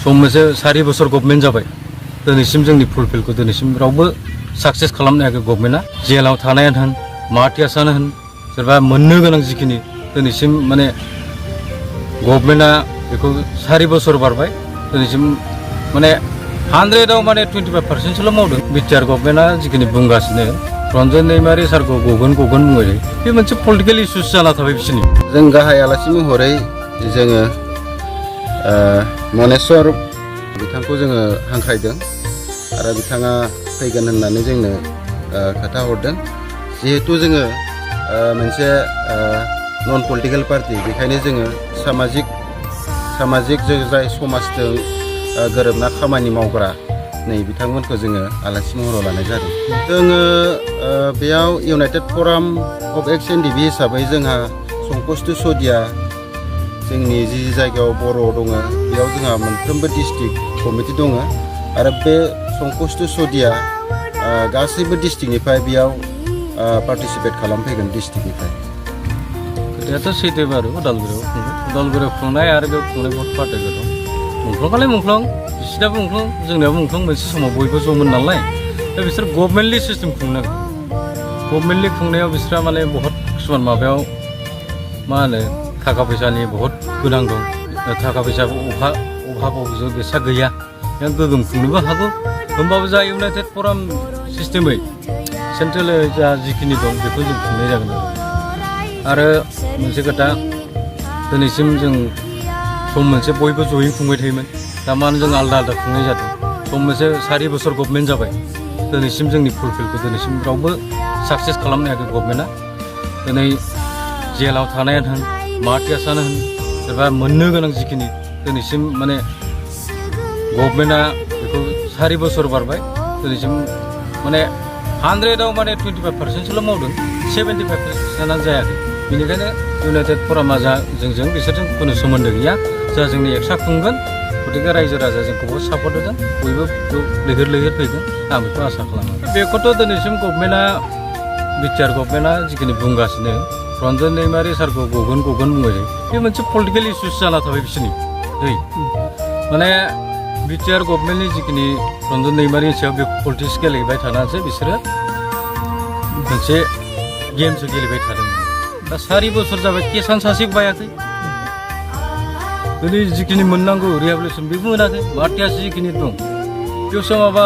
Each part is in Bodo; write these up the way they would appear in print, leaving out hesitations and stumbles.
सम मोनसे 4 बोसोर गभर्नमेन्ट जाबाय दिनैसिम जोंनि फुलफिलखौ दिनैसिम रावबो साक्सेस खालामनो हायाखै गभर्नमेन्टआ जेलाव थानायानो होन मार्टियार्सआनो होन सोरबा मोननो गोनां जिखिनि दिनैसिम माने गभर्नमेन्टआ बेखौ 4 बोसोर बारबाय दिनैसिम माने 100आव माने 25%ल' मावदों बिटिआर गभर्नमेन्टआ जिखिनि बुंगासिनो रन्जन दैमारि सारखौ गगन बुङो बे मोनसे पलिटिकेल इस्युस जाना थाबाय बिसोरनि जों गाहाय आलासि महरै जोङो मनेस्वर बिथांखौ जोङो हांख्रायदों आरो बिथाङा फैगोन होननानै जोंनो खोथा हरदों जिहेतु जोङो मोनसे नन पलिटिकेल पार्टी बेखायनो जोङो सामाजिक जाय समाजजों गोरोबना खामानि मावग्रा नै बिथांमोनखौ जोङो आलासि महराव लानाय जादों जोङो बेयाव इउनाइटेड फराम अफ एक्स एनडिबि हिसाबै जोंहा संकष्टु सदिया जोंनि जि जायगायाव बर' दङ बेयाव जोंहा मोनफ्रोमबो डिस्ट्रिक्ट कमिटि दङ आरो बे संकष्टु सदिया गासैबो डिस्ट्रिक्टनिफ्राय बेयाव पार्टिसिपेट खालामफैगोन डिस्ट्रिक्टनिफ्राय खोथायाथ' सैथो बारु उदालगुरियाव खुंनाय आरो बेयाव खुंनाय बहुत पार्टिफोर दं मुंख्लंआलाय मुंख्लं बिसिनाबो मुंख्लं जोंनियाबो मुंख्लं मोनसे समाव बयबो ज'मोन नालाय दा बिसोर गभर्नमेन्टलि सिस्टेम खुंनो गभर्नमेन्टलि खुंनायाव बिसोरा माने बहुत किसुमान माबायाव मा होनो थाखा फैसानि बहुत गोनां दं थाखा फैसा अभाबाव बिसा गैया गोगोम खुंनोबो हागौ होमबाबो जा इउनाइटेड फराम सिस्टेमै सेन्ट्रेल जा जिखिनि दं बेखौ जों खुंनाय जागोन आरो मोनसे खोथा दिनैसिम जों सम मोनसे बयबो जयै खुंबाय थायोमोन दा मानो जों आलदा खुंनाय जादों सम मोनसे 4 बोसोर गभर्नमेन्ट जाबाय दिनैसिम जोंनि फुलफिलखौ दिनैसिम रावबो साक्सेस खालामनो हायाखै गभर्नमेन्टआ दिनै जेलाव थानायानो होन मार्टियार्सआनो होन सोरबा मोननो गोनां जिखिनि दिनैसिम माने गभर्नमेन्टआ बेखौ 4 बोसोर बारबाय दिनैसिम माने 100आव माने 25%ल' मावदों 75%आनो जायाखै बेनिखायनो इउनाइटेड फरामा जा जोंजों बिसोरजों खुनु सोमोन्दो गैया जा जोंनि एक्सट्रा खुंगोन गतिके रायजो राजा जोंखौबो सापर्ट होदों बयबो लैहोर फैगोन आं बेखौ आसा खालामो बेखौथ' दिनैसिम गभर्नमेन्टआ बिटिआर गभर्नमेन्टआ जिखिनि बुंगासिनो रन्जन दैमारि सारखौ गगन बुङो बे मोनसे पलिटिकेल इस्युस जाना थाबाय बिसोरनि माने बिटिआर गभर्नमेन्टनि जिखिनि रन्जन दैमारिनि सायाव बे पलिटिक्स गेलेबाय थानानैसो बिसोरो मोनसे गेमसो गेलेबाय थादोंमोन दा 4 बोसोर जाबाय केसान सासे बायाखै दिनै जिखिनि मोननांगौ रिहेबिलिटेसन बेबो मोनाखै मार्टियार्स जिखिनि दं बेयाव सोरबाबा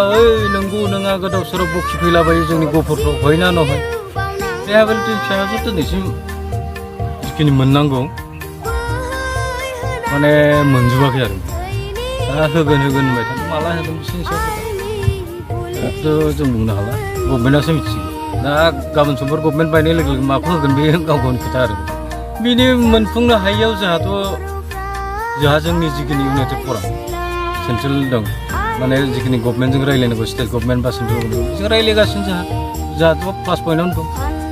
नंगौ नङा गोदाव सोराव बखि फैलाबायो जोंनि गफुरफ्राव हयना नहय रिहेबिलिटेसन सायावसो दिनैसिम जिखिनि मोननांगौ माने मोनजोबाखै आरो दा होगोन होनबाय थादों माला होगोन बिसोरनि सायाव जों बुंनो हाला गभर्नमेन्टआसो मिथिगौ दा गाबोन समफोर गभर्नमेन्ट बायनाय लोगो लोगो माखौ होगोन बे गाव गावनि खोथा आरो बिनि मोनफुंनो हायियाव जोंहा जोंनि जिखिनि इउनाइटेड फराम सेन्ट्रेल दं माने जिखिनि गभर्नमेन्टजों रायज्लायनांगौ स्टेट गभर्नमेन्ट बा सेन्ट्रेल गभर्नमेन्ट जों रायज्लायगासिनो जोंहाथ' प्लास पइन्टआवनो दं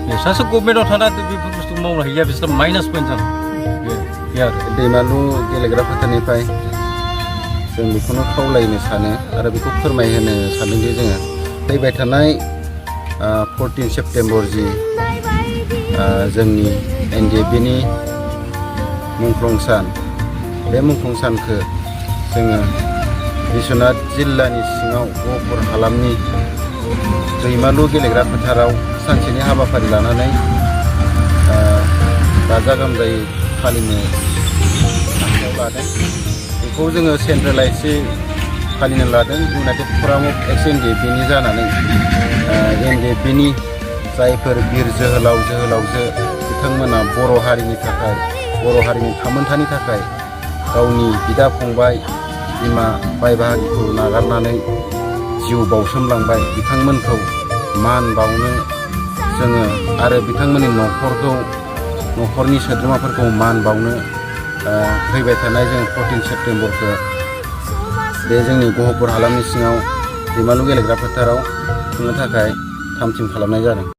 बिसोरसो गभर्नमेन्टआव थानानै बेफोर बुस्थु मावनो हायिया बिसोर माइनास पइन्ट जादों बे आरो दैमालु गेलेग्रा फोथारनिफ्राय जों बेखौनो खावलायनो सानो आरो बेखौ फोरमायहोनो सानदों जे जोङो फैबाय थानाय 14 सेप्तेम्बर जि जोंनि एनडिएफबिनि मुंख्लं सान बे मुंख्लं सानखौ जोङो बिश्वनाथ जिल्लानि सिङाव गहपुर हालामनि दैमालु गेलेग्रा फोथाराव सानसेनि हाबाफारि लानानै गाजा गोमजायै फालिनो लादों बेखौ जोङो सेन्ट्रेलाइजै फालिनो लादों इउनाइटेड फराम अफ एक्स एनडिएफबिनि जानानै एनडिएफबिनि जायफोर बिर जोहोलावजो बिथांमोना बर' हारिनि थाखाय बर' हारिनि थामोन्थानि थाखाय गावनि बिदा फंबाय बिमा बाय बाहागिखौ नागारनानै जिउ बाउसोमलांबाय बिथांमोनखौ मान बावनो जोङो आरो बिथांमोननि न'खरनि सोद्रोमाफोरखौ मान बावनो फैबाय थानाय जों 14 सेप्तेम्बरखौ बे जोंनि गहपुर हालामनि सिङाव दैमालु गेलेग्रा फोथाराव खुंनो थाखाय थाम थिम खालामनाय जादों।